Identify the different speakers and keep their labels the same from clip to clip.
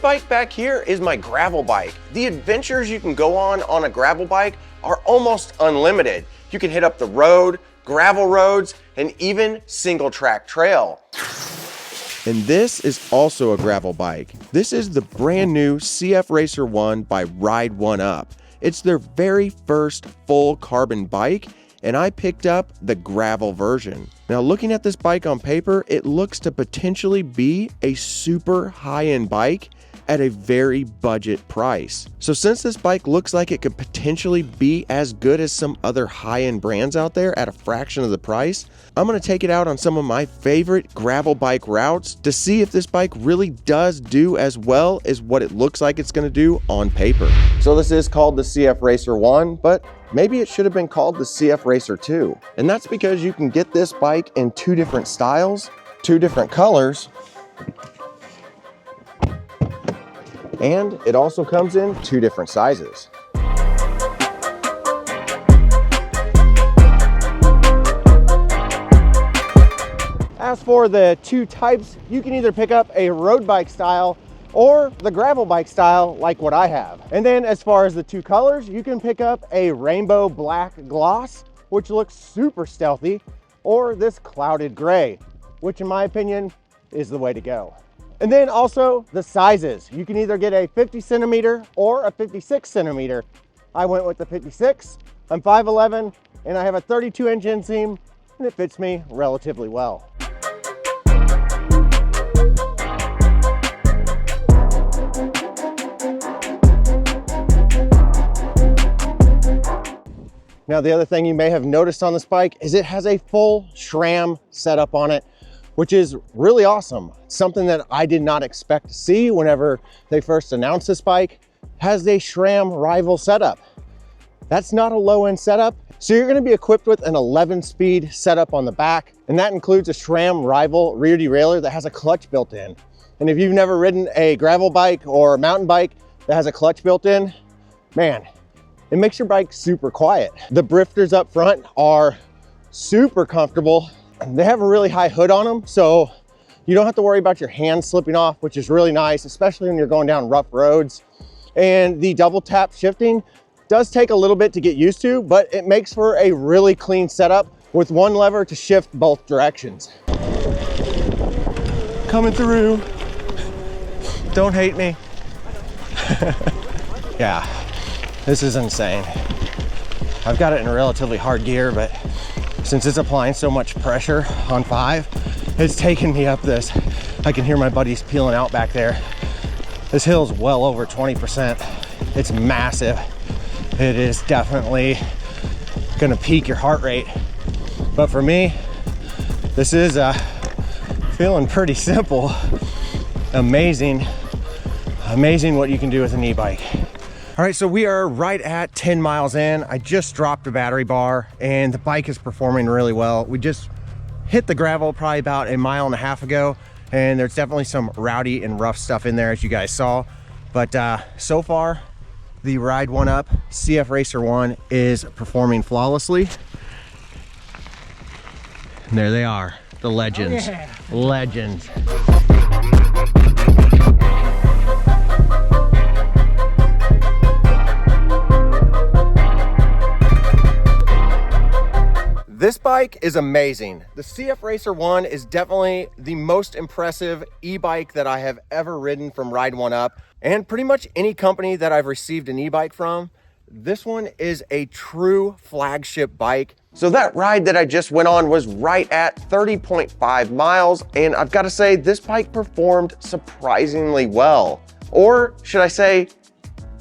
Speaker 1: bike back here is my gravel bike. The adventures you can go on a gravel bike are almost unlimited. You can hit up the road, gravel roads, and even single track trail. And this is also a gravel bike. This is the brand new CF Racer1 by Ride1Up. It's their very first full carbon bike, and I picked up the gravel version. Now, looking at this bike on paper, it looks to potentially be a super high-end bike at a very budget price. So since this bike looks like it could potentially be as good as some other high-end brands out there at a fraction of the price, I'm gonna take it out on some of my favorite gravel bike routes to see if this bike really does do as well as what it looks like it's gonna do on paper. So this is called the CF Racer1, but maybe it should have been called the CF Racer2. And that's because you can get this bike in 2 different styles, 2 different colors, and it also comes in 2 different sizes. As for the 2 types, you can either pick up a road bike style or the gravel bike style like what I have. And then as far as the 2 colors, you can pick up a rainbow black gloss, which looks super stealthy, or this clouded gray, which in my opinion is the way to go. And then also the sizes. You can either get a 50 centimeter or a 56 centimeter. I went with the 56. I'm 5'11", and I have a 32-inch inseam, and it fits me relatively well. Now, the other thing you may have noticed on this bike is it has a full SRAM setup on it, which is really awesome. It's something that I did not expect to see whenever they first announced this bike. It has a SRAM rival setup. That's not a low-end setup. So you're gonna be equipped with an 11-speed setup on the back, and that includes a SRAM rival rear derailleur that has a clutch built in. And if you've never ridden a gravel bike or a mountain bike that has a clutch built in, man, it makes your bike super quiet. The brifters up front are super comfortable. They have a really high hood on them, so you don't have to worry about your hands slipping off, which is really nice, especially when you're going down rough roads. And the double tap shifting does take a little bit to get used to, but it makes for a really clean setup with 1 lever to shift both directions. Coming through. Don't hate me. Yeah. This is insane. I've got it in relatively hard gear, but since it's applying so much pressure on 5, it's taking me up this. I can hear my buddies peeling out back there. This hill's well over 20%. It's massive. It is definitely gonna peak your heart rate. But for me, this is feeling pretty simple. Amazing what you can do with an e-bike. All right, so we are right at 10 miles in. I just dropped a battery bar and the bike is performing really well. We just hit the gravel probably about 1.5 miles ago, and there's definitely some rowdy and rough stuff in there, as you guys saw. But so far, the Ride1Up CF Racer1 is performing flawlessly. And there they are, the legends. Oh, yeah. Legends. This bike is amazing. The CF Racer1 is definitely the most impressive e-bike that I have ever ridden from Ride1Up, and pretty much any company that I've received an e-bike from. This one is a true flagship bike. So that ride that I just went on was right at 30.5 miles, and I've got to say this bike performed surprisingly well. Or should I say,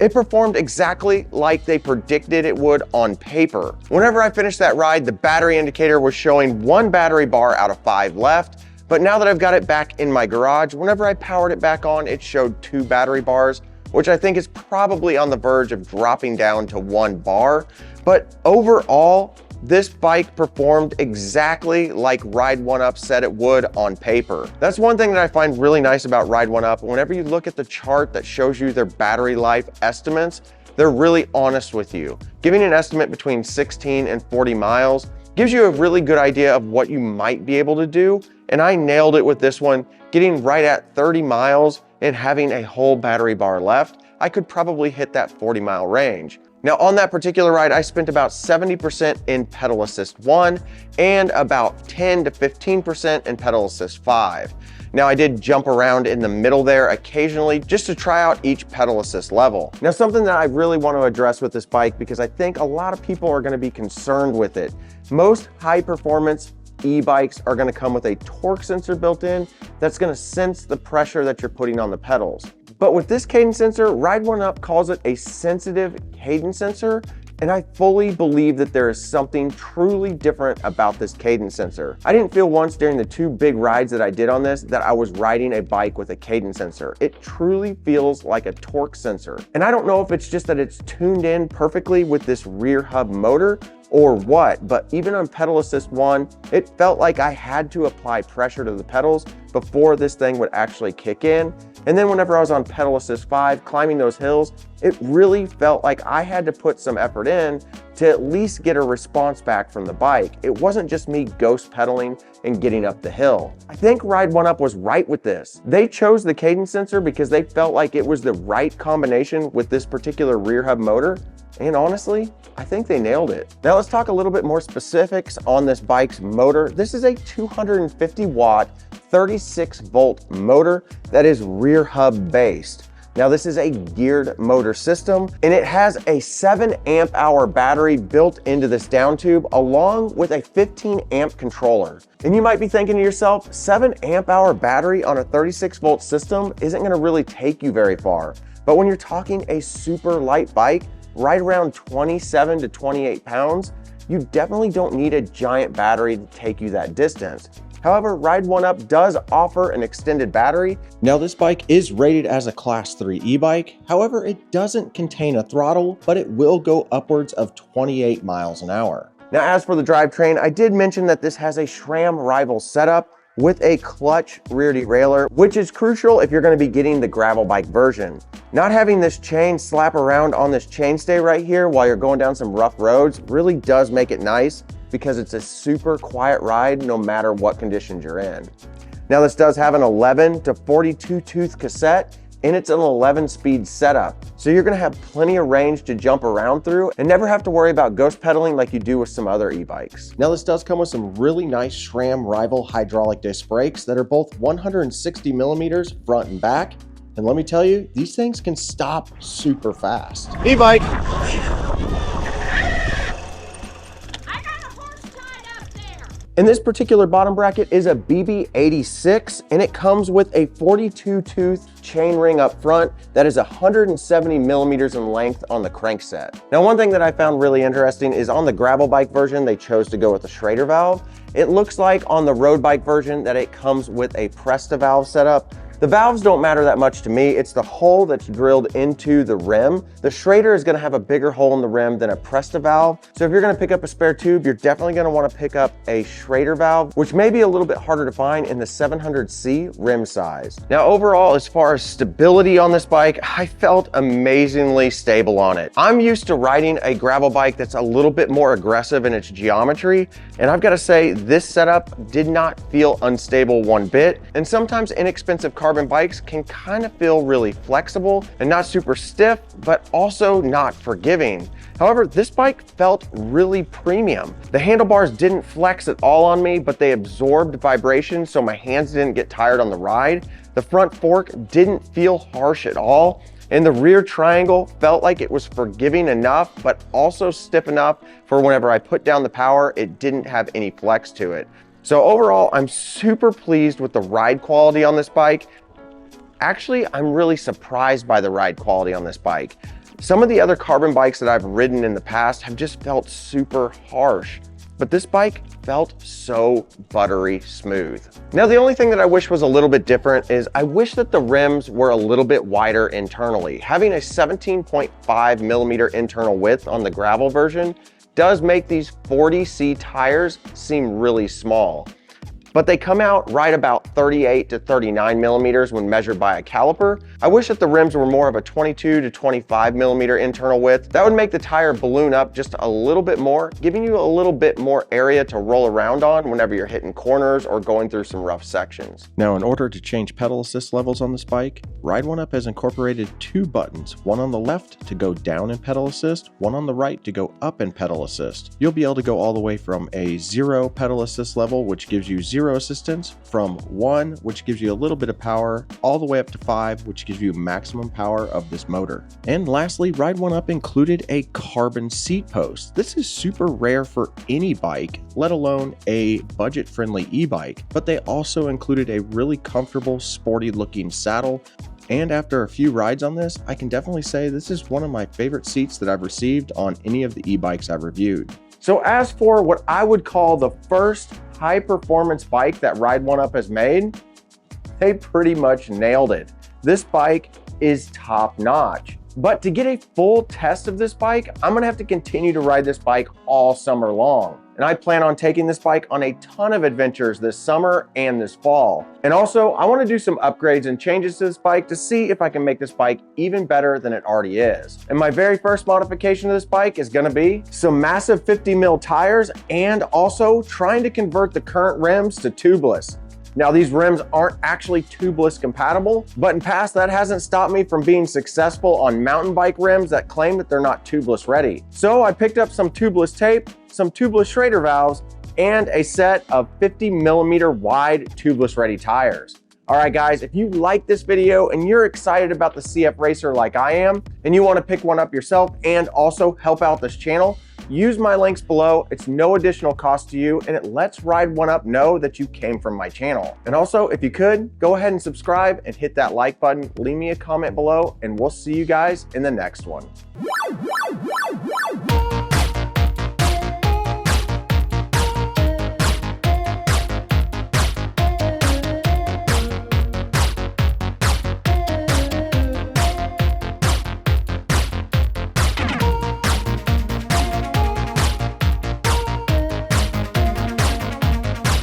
Speaker 1: it performed exactly like they predicted it would on paper. Whenever I finished that ride, the battery indicator was showing 1 battery bar out of 5 left. But now that I've got it back in my garage, whenever I powered it back on, it showed 2 battery bars, which I think is probably on the verge of dropping down to 1 bar. But overall, this bike performed exactly like Ride1Up said it would on paper. That's one thing that I find really nice about Ride1Up. Whenever you look at the chart that shows you their battery life estimates, they're really honest with you. Giving an estimate between 16 and 40 miles gives you a really good idea of what you might be able to do. And I nailed it with this one, getting right at 30 miles and having a whole battery bar left, I could probably hit that 40-mile range. Now on that particular ride, I spent about 70% in pedal assist 1 and about 10 to 15% in pedal assist 5. Now I did jump around in the middle there occasionally just to try out each pedal assist level. Now something that I really want to address with this bike, because I think a lot of people are going to be concerned with it. Most high performance e-bikes are going to come with a torque sensor built in that's going to sense the pressure that you're putting on the pedals. But with this cadence sensor, Ride1Up calls it a sensitive cadence sensor, and I fully believe that there is something truly different about this cadence sensor. I didn't feel once during the 2 big rides that I did on this that I was riding a bike with a cadence sensor. It truly feels like a torque sensor. And I don't know if it's just that it's tuned in perfectly with this rear hub motor or what, but even on pedal assist 1, it felt like I had to apply pressure to the pedals before this thing would actually kick in. And then whenever I was on pedal assist 5, climbing those hills, it really felt like I had to put some effort in to at least get a response back from the bike. It wasn't just me ghost pedaling and getting up the hill. I think Ride1Up was right with this. They chose the cadence sensor because they felt like it was the right combination with this particular rear hub motor. And honestly, I think they nailed it. Now let's talk a little bit more specifics on this bike's motor. This is a 250 watt, 36 volt motor that is rear hub based. Now this is a geared motor system, and it has a 7 amp hour battery built into this down tube along with a 15 amp controller. And you might be thinking to yourself, 7 amp hour battery on a 36 volt system isn't gonna really take you very far. But when you're talking a super light bike, right around 27 to 28 pounds, you definitely don't need a giant battery to take you that distance. However, Ride1Up does offer an extended battery. Now this bike is rated as a class 3 e-bike. However, it doesn't contain a throttle, but it will go upwards of 28 miles an hour. Now as for the drivetrain, I did mention that this has a SRAM rival setup with a clutch rear derailleur, which is crucial if you're going to be getting the gravel bike version. Not having this chain slap around on this chainstay right here while you're going down some rough roads really does make it nice, because it's a super quiet ride no matter what conditions you're in. Now this does have an 11 to 42 tooth cassette, and it's an 11-speed setup. So you're gonna have plenty of range to jump around through and never have to worry about ghost pedaling like you do with some other e-bikes. Now this does come with some really nice SRAM rival hydraulic disc brakes that are both 160 millimeters front and back. And let me tell you, these things can stop super fast. E-bike. And this particular bottom bracket is a BB86, and it comes with a 42 tooth chain ring up front that is 170 millimeters in length on the crankset. Now, one thing that I found really interesting is on the gravel bike version, they chose to go with a Schrader valve. It looks like on the road bike version that it comes with a Presta valve setup. The valves don't matter that much to me. It's the hole that's drilled into the rim. The Schrader is gonna have a bigger hole in the rim than a Presta valve. So if you're gonna pick up a spare tube, you're definitely gonna wanna pick up a Schrader valve, which may be a little bit harder to find in the 700C rim size. Now overall, as far as stability on this bike, I felt amazingly stable on it. I'm used to riding a gravel bike that's a little bit more aggressive in its geometry, and I've gotta say, this setup did not feel unstable one bit. And sometimes inexpensive carbon bikes can kind of feel really flexible and not super stiff, but also not forgiving. However, this bike felt really premium. The handlebars didn't flex at all on me, but they absorbed vibration so my hands didn't get tired on the ride. The front fork didn't feel harsh at all, and the rear triangle felt like it was forgiving enough, but also stiff enough for whenever I put down the power, it didn't have any flex to it. So overall, I'm super pleased with the ride quality on this bike. Actually, I'm really surprised by the ride quality on this bike. Some of the other carbon bikes that I've ridden in the past have just felt super harsh, but this bike felt so buttery smooth. Now, the only thing that I wish was a little bit different is I wish that the rims were a little bit wider internally. Having a 17.5 millimeter internal width on the gravel version does make these 40C tires seem really small. but they come out right about 38 to 39 millimeters when measured by a caliper. I wish that the rims were more of a 22 to 25 millimeter internal width. That would make the tire balloon up just a little bit more, giving you a little bit more area to roll around on whenever you're hitting corners or going through some rough sections. Now, in order to change pedal assist levels on this bike, Ride1Up has incorporated two buttons, one on the left to go down in pedal assist, one on the right to go up in pedal assist. You'll be able to go all the way from a 0 pedal assist level, which gives you 0 assistance, from 1, which gives you a little bit of power, all the way up to 5, which gives you maximum power of this motor. And lastly, Ride1Up included a carbon seat post. This is super rare for any bike, let alone a budget-friendly e-bike, but they also included a really comfortable, sporty looking saddle. And after a few rides on this, I can definitely say this is one of my favorite seats that I've received on any of the e-bikes I've reviewed. So as for what I would call the first high performance bike that Ride1Up has made, they pretty much nailed it. This bike is top notch. But to get a full test of this bike, I'm gonna have to continue to ride this bike all summer long. And I plan on taking this bike on a ton of adventures this summer and this fall. And also, I wanna do some upgrades and changes to this bike to see if I can make this bike even better than it already is. And my very first modification of this bike is gonna be some massive 50 mil tires and also trying to convert the current rims to tubeless. Now, these rims aren't actually tubeless compatible, but in past that hasn't stopped me from being successful on mountain bike rims that claim that they're not tubeless ready. So I picked up some tubeless tape, some tubeless Schrader valves, and a set of 50 millimeter wide tubeless ready tires. All right, guys, if you like this video and you're excited about the CF Racer like I am, and you want to pick one up yourself and also help out this channel, use my links below. It's no additional cost to you, and it lets Ride1Up know that you came from my channel. And also, if you could, go ahead and subscribe and hit that like button, leave me a comment below, and we'll see you guys in the next one.